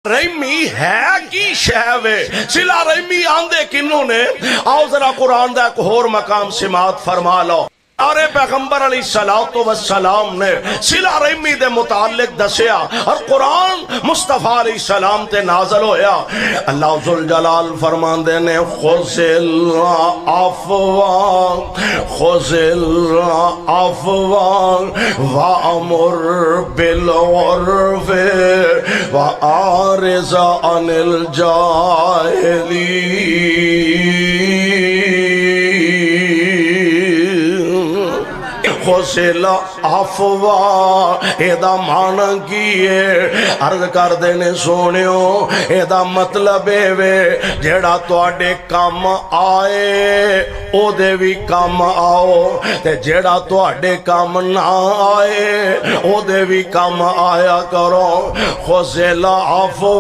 رحمی ہے کی شہوے سلا رحمی آندے کنوں نے آؤ ذرا قرآن دا ایک اور مقام سماعت فرما لو اور پیغمبر علیہ السلام نے سلا رحمی دے متعلق دسیا اور قرآن مصطفیٰ علیہ السلام تے نازل ہویا اللہ ذوالجلال فرماندے نے خذل عفوا وامر بالعرف وأعرض عن خذل عفوا ایدہ معنی کیے عرض کر دینے سونیو ایدہ مطلب ہے جیڑا تواڈے کام آئے او دے بھی کام آؤ تے جیڑا تواڈے کام نہ آئے او دے بھی کام آیا کرو خذل عفوا